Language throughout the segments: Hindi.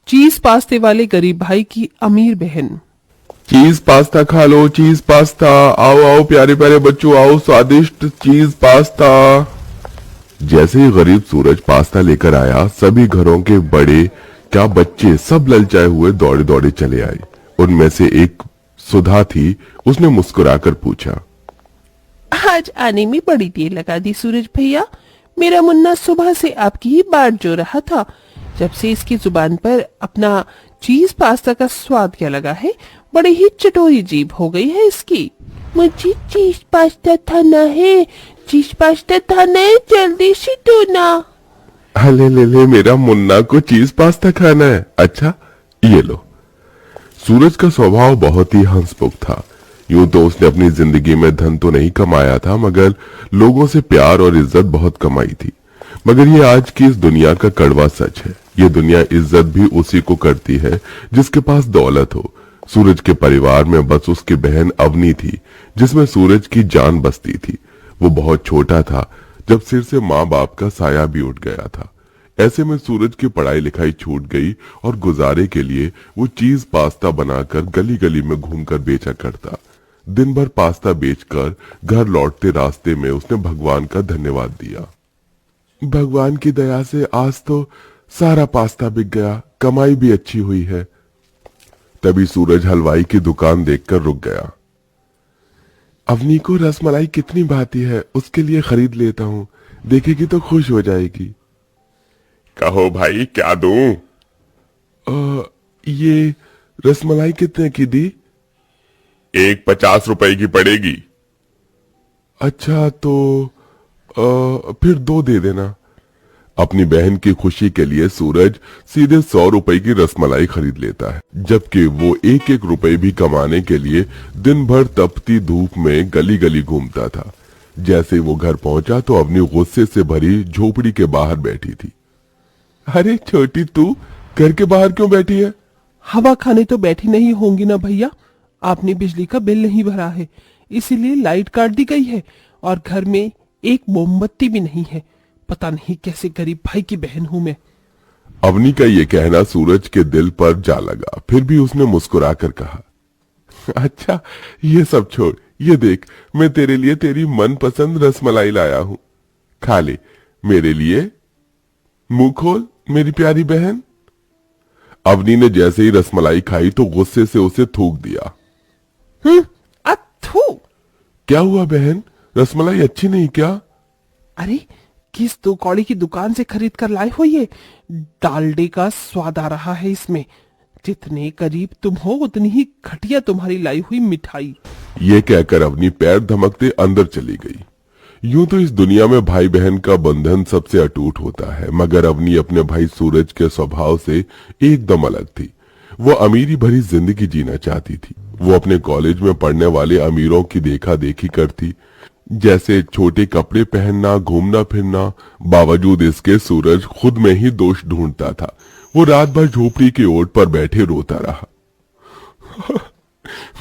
चीज पास्ते वाले गरीब भाई की अमीर बहन। चीज पास्ता खा लो, चीज पास्ता। आओ आओ प्यारे प्यारे बच्चों, आओ स्वादिष्ट चीज पास्ता। जैसे ही गरीब सूरज पास्ता लेकर आया, सभी घरों के बड़े क्या बच्चे सब ललचाए हुए दौड़े दौड़े चले आए। उनमें से एक सुधा थी। उसने मुस्कुराकर पूछा, आज आने में बड़ी देर लगा दी सूरज भैया। मेरा मुन्ना सुबह से आपकी ही बाट जो रहा था। जब से इसकी जुबान पर अपना चीज पास्ता का स्वाद क्या लगा है, बड़ी ही चटोरी जीभ हो गई है इसकी। मुझे चीज पास्ता खाना है, चीज पास्ता खाना है, जल्दी से दो ना। ले ले ले, मेरा मुन्ना को चीज पास्ता खाना है। अच्छा ये लो। सूरज का स्वभाव बहुत ही हंसमुख था। यूं तो उसने अपनी जिंदगी में धन तो नहीं कमाया था, मगर लोगों से प्यार और इज्जत बहुत कमाई थी। मगर ये आज की इस दुनिया का कड़वा सच है। ये दुनिया इज्जत भी उसी को करती है जिसके पास दौलत हो। सूरज के परिवार में बस उसकी बहन अवनी थी, जिसमें सूरज की जान बसती थी। वो बहुत छोटा था जब सिर से माँ बाप का साया भी उठ गया था। ऐसे में सूरज की पढ़ाई लिखाई छूट गई और गुजारे के लिए वो चीज पास्ता बनाकर गली गली में घूमकर बेचा करता। दिन भर पास्ता बेचकर घर लौटते रास्ते में उसने भगवान का धन्यवाद दिया। भगवान की दया से आज तो सारा पास्ता बिक गया, कमाई भी अच्छी हुई है। तभी सूरज हलवाई की दुकान देखकर रुक गया। अवनी को रसमलाई कितनी भाती है, उसके लिए खरीद लेता हूँ, देखेगी तो खुश हो जाएगी। कहो भाई क्या दूं? ये रसमलाई कितने की दी? एक 50 रुपए की पड़ेगी। अच्छा तो फिर 2 दे देना। अपनी बहन की खुशी के लिए सूरज सीधे 100 रुपए की रसमलाई खरीद लेता है, जबकि वो 1-1 रुपए भी कमाने के लिए दिन भर तपती धूप में गली गली घूमता था। जैसे वो घर पहुंचा तो अवनी गुस्से से भरी झोपड़ी के बाहर बैठी थी। अरे छोटी, तू घर के बाहर क्यों बैठी है? हवा खाने तो बैठी नहीं होंगी ना भैया। आपने बिजली का बिल नहीं भरा है, इसीलिए लाइट काट दी गई है और घर में एक मोमबत्ती भी नहीं है। पता नहीं कैसे गरीब भाई की बहन हूं मैं। अवनी का ये कहना सूरज के दिल पर जा लगा। फिर भी उसने मुस्कुराकर कहा, अच्छा ये सब छोड़, ये देख मैं तेरे लिए तेरी मनपसंद रसमलाई लाया हूं, खा ले मेरे लिए। मुंह खोल मेरी प्यारी बहन। अवनी ने जैसे ही रसमलाई खाई तो गुस्से से उसे थूक दिया। अथू! क्या हुआ बहन, रसमलाई अच्छी नहीं क्या? अरे किस 2 कौड़ी की दुकान से खरीद कर लाए हो ये? डालडे का स्वाद आ रहा है इसमें। जितने करीब तुम हो उतनी ही घटिया तुम्हारी लाई हुई मिठाई। ये कहकर अवनी पैर धमकते अंदर चली गई। यूं तो इस दुनिया में भाई बहन का बंधन सबसे अटूट होता है, मगर अवनी अपने भाई सूरज के स्वभाव से एकदम अलग थी। वो अमीरी भरी जिंदगी जीना चाहती थी। वो अपने कॉलेज में पढ़ने वाले अमीरों की देखा देखी करती, जैसे छोटे कपड़े पहनना, घूमना फिरना। बावजूद इसके सूरज खुद में ही दोष ढूंढता था। वो रात भर झोपड़ी की ओट पर बैठे रोता रहा।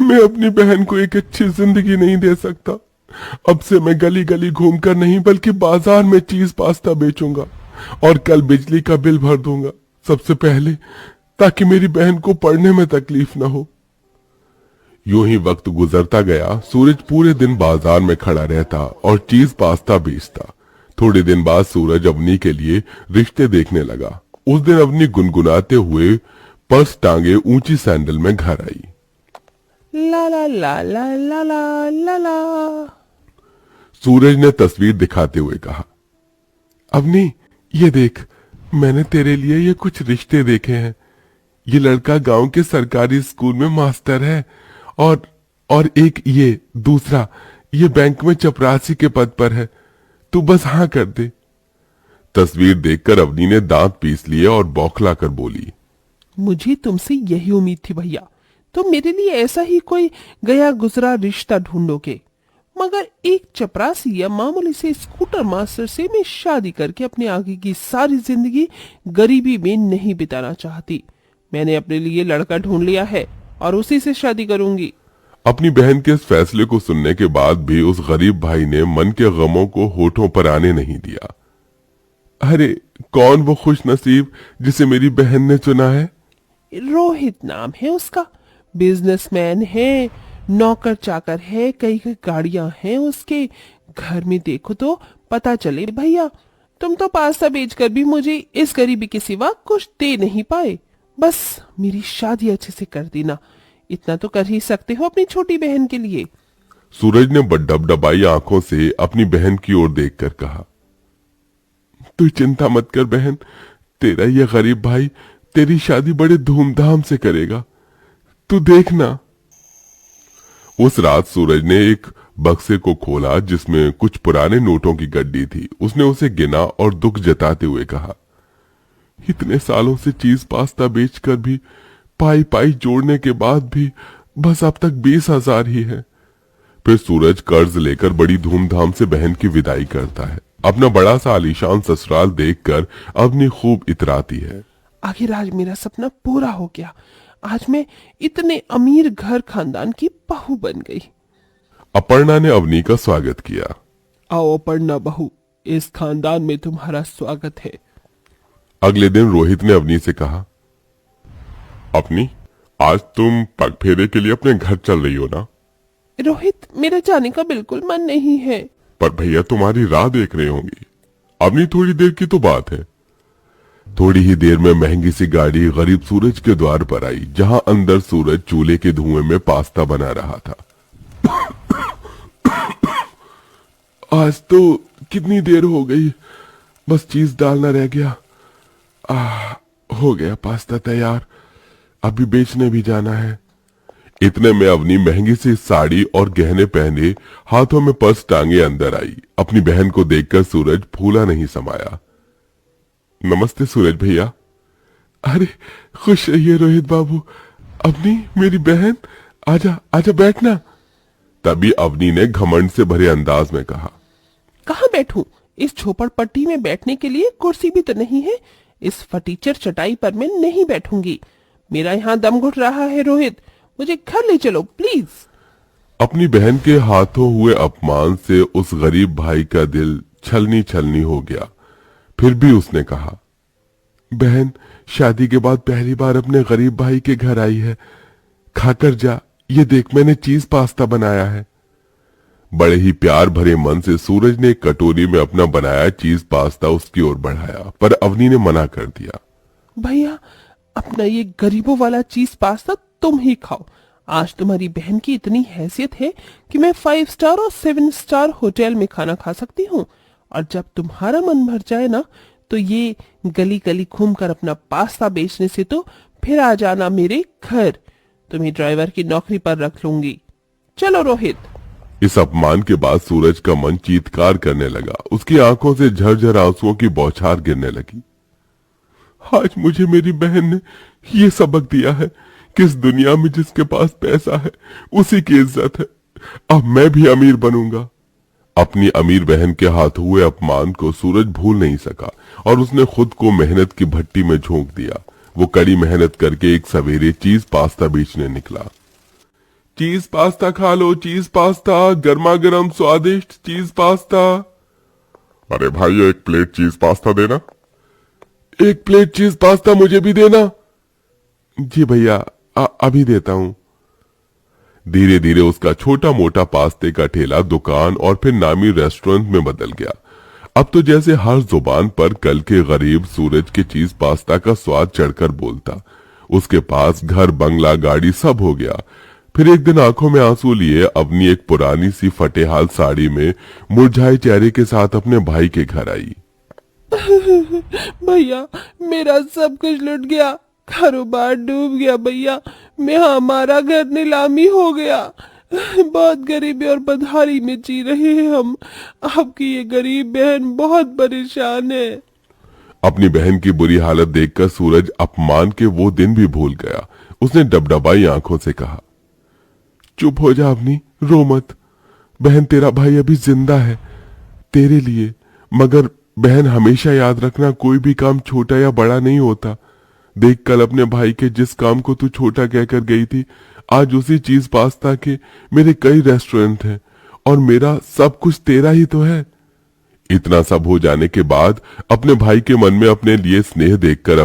मैं अपनी बहन को एक अच्छी जिंदगी नहीं दे सकता। अब से मैं गली गली घूमकर नहीं बल्कि बाजार में चीज पास्ता बेचूंगा और कल बिजली का बिल भर दूंगा, सबसे पहले, ताकि मेरी बहन को पढ़ने में तकलीफ न हो। यूं ही वक्त गुजरता गया। सूरज पूरे दिन बाजार में खड़ा रहता और चीज पास्ता बेचता। थोड़े दिन बाद सूरज अवनी के लिए रिश्ते देखने लगा। उस दिन अवनी गुनगुनाते हुए पर्स टांगे ऊंची सैंडल में घर आई। ला ला ला ला ला ला ला ला। सूरज ने तस्वीर दिखाते हुए कहा, अवनी ये देख, मैंने तेरे लिए ये कुछ रिश्ते देखे हैं। ये लड़का गांव के सरकारी स्कूल में मास्टर है और एक ये दूसरा, ये बैंक में चपरासी के पद पर है। तू बस हाँ कर दे। तस्वीर देखकर अवनी ने दांत पीस लिए और बौखला कर बोली, मुझे तुमसे यही उम्मीद थी भैया, तुम मेरे लिए ऐसा ही कोई गया गुजरा रिश्ता ढूंढोगे। मगर एक चपरासी या मामूली से स्कूटर मास्टर से मैं शादी करके अपने आगे की सारी जिंदगी गरीबी में नहीं बिताना चाहती। मैंने अपने लिए लड़का ढूंढ लिया है और उसी से शादी करूंगी। अपनी बहन के इस फैसले को सुनने के बाद भी उस गरीब भाई ने मन के गमों को होठों पर आने नहीं दिया। अरे कौन वो खुश नसीब जिसे मेरी बहन ने चुना है? रोहित नाम है उसका, बिजनेसमैन है, नौकर चाकर है, कई कई गाड़ियां हैं उसके। घर में देखो तो पता चले भैया। तुम तो पास्ता बेचकर भी मुझे इस गरीबी के सिवा कुछ दे नहीं पाए। बस मेरी शादी अच्छे से कर देना, इतना तो कर ही सकते हो अपनी छोटी बहन के लिए। सूरज ने डबडबाई आंखों से अपनी बहन की ओर देखकर कहा, तू चिंता मत कर बहन, तेरा ये गरीब भाई तेरी शादी बड़े धूमधाम से करेगा, तू देखना। उस रात सूरज ने एक बक्से को खोला जिसमें कुछ पुराने नोटों की गड्डी थी। उसने उसे गिना और दुख जताते हुए कहा, इतने सालों से चीज पास्ता बेचकर भी पाई पाई जोड़ने के बाद भी बस अब तक 20,000 ही है। फिर सूरज कर्ज लेकर बड़ी धूमधाम से बहन की विदाई करता है। अपना बड़ा सा आलीशान ससुराल देखकर अवनी खूब इतराती है। आखिर आज मेरा सपना पूरा हो गया, आज मैं इतने अमीर घर खानदान की बहू बन गई। अपर्णा ने अवनी का स्वागत किया। आओ अपर्णा बहू, इस खानदान में तुम्हारा स्वागत है। अगले दिन रोहित ने अवनी से कहा, अपनी आज तुम पग फेरे के लिए अपने घर चल रही हो ना? रोहित, मेरा जाने का बिल्कुल मन नहीं है। पर भैया तुम्हारी राह देख रहे होंगे। अवनी थोड़ी देर की तो बात है। थोड़ी ही देर में महंगी सी गाड़ी गरीब सूरज के द्वार पर आई, जहां अंदर सूरज चूल्हे के धुएं में पास्ता बना रहा था। आज तो कितनी देर हो गई, बस चीज डालना रह गया। हो गया पास्ता तैयार, अभी बेचने भी जाना है। इतने में अवनी महंगी सी साड़ी और गहने पहने हाथों में पर्स टांगे अंदर आई। अपनी बहन को देखकर सूरज फूला नहीं समाया। नमस्ते सूरज भैया। अरे खुश रहिए रोहित बाबू। अवनी मेरी बहन, आजा आजा बैठना। तभी अवनी ने घमंड से भरे अंदाज में कहा, कहाँ बैठूं? इस झोपड़पट्टी में बैठने के लिए कुर्सी भी तो नहीं है। इस फटीचर चटाई पर मैं नहीं बैठूंगी। मेरा यहाँ दम घुट रहा है रोहित, मुझे घर ले चलो प्लीज। अपनी बहन के हाथों हुए अपमान से उस गरीब भाई का दिल छलनी छलनी हो गया। फिर भी उसने कहा, बहन शादी के बाद पहली बार अपने गरीब भाई के घर आई है, खाकर जा, ये देख मैंने चीज पास्ता बनाया है। बड़े ही प्यार भरे मन से सूरज ने एक कटोरी में अपना बनाया चीज पास्ता उसकी ओर बढ़ाया, पर अवनी ने मना कर दिया। भैया, अपना ये गरीबों वाला चीज पास्ता तुम ही खाओ। आज तुम्हारी बहन की इतनी हैसियत है कि मैं 5 स्टार और 7 स्टार होटल में खाना खा सकती हूँ। और जब तुम्हारा मन भर जाए ना, तो ये गली गली घूमकर अपना पास्ता बेचने से तो फिर आ जाना मेरे घर। तुम्हें ड्राइवर की नौकरी पर रख लूंगी। चलो रोहित। इस अपमान के बाद सूरज का मन चीत्कार करने लगा। उसकी आंखों से झरझर आंसुओं की बौछार गिरने लगी। आज मुझे मेरी बहन ने ये सबक दिया है कि इस दुनिया में जिसके पास पैसा है उसी की इज्जत है। अब मैं भी अमीर बनूंगा। अपनी अमीर बहन के हाथ हुए अपमान को सूरज भूल नहीं सका और उसने खुद को मेहनत की भट्टी में झोंक दिया। वो कड़ी मेहनत करके एक सवेरे चीज पास्ता बेचने निकला। चीज पास्ता खा लो, चीज पास्ता, गर्मा गर्म स्वादिष्ट चीज पास्ता। अरे भाई एक प्लेट चीज पास्ता देना। एक प्लेट चीज पास्ता मुझे भी देना। जी भैया अभी देता हूं। धीरे धीरे उसका छोटा मोटा पास्ते का ठेला दुकान और फिर नामी रेस्टोरेंट में बदल गया। अब तो जैसे हर जुबान पर कल के गरीब सूरज के चीज पास्ता का स्वाद चढ़कर बोलता। उसके पास घर बंगला गाड़ी सब हो गया। फिर एक दिन आंखों में आंसू लिए अवनी एक पुरानी सी फटेहाल साड़ी में मुरझाए चेहरे के साथ अपने भाई के घर आई। भैया मेरा सब कुछ लुट गया, कारोबार डूब गया भैया। मैं हमारा घर नीलामी हो गया। बहुत गरीबी और बदहाली में जी रहे हैं हम। आपकी ये गरीब बहन बहुत परेशान है। अपनी बहन की बुरी हालत देखकर सूरज अपमान के वो दिन भी भूल गया। उसने डबडबाई आंखों से कहा, चुप हो जा अवनी, रो मत। बहन तेरा भाई अभी जिंदा है तेरे लिए। मगर बहन हमेशा याद रखना, कोई भी काम छोटा या बड़ा नहीं होता। देख कल अपने भाई के जिस काम को तू छोटा कहकर गई थी, आज उसी चीज पास्ता के मेरे कई रेस्टोरेंट हैं और मेरा सब कुछ तेरा ही तो है। इतना सब हो जाने के बाद अपने भाई के मन में अपने लिए स्नेह देखकर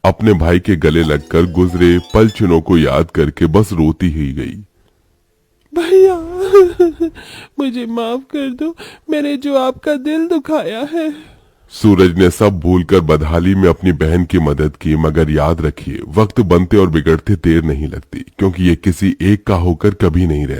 अपने भाई के गले लगकर गुजरे पल क्षणों को याद करके बस रोती ही गई। भैया मुझे माफ कर दो, मैंने जो आपका दिल दुखाया है। सूरज ने सब भूलकर बदहाली में अपनी बहन की मदद की, मगर याद रखिए वक्त बनते और बिगड़ते देर नहीं लगती, क्योंकि ये किसी एक का होकर कभी नहीं रहता।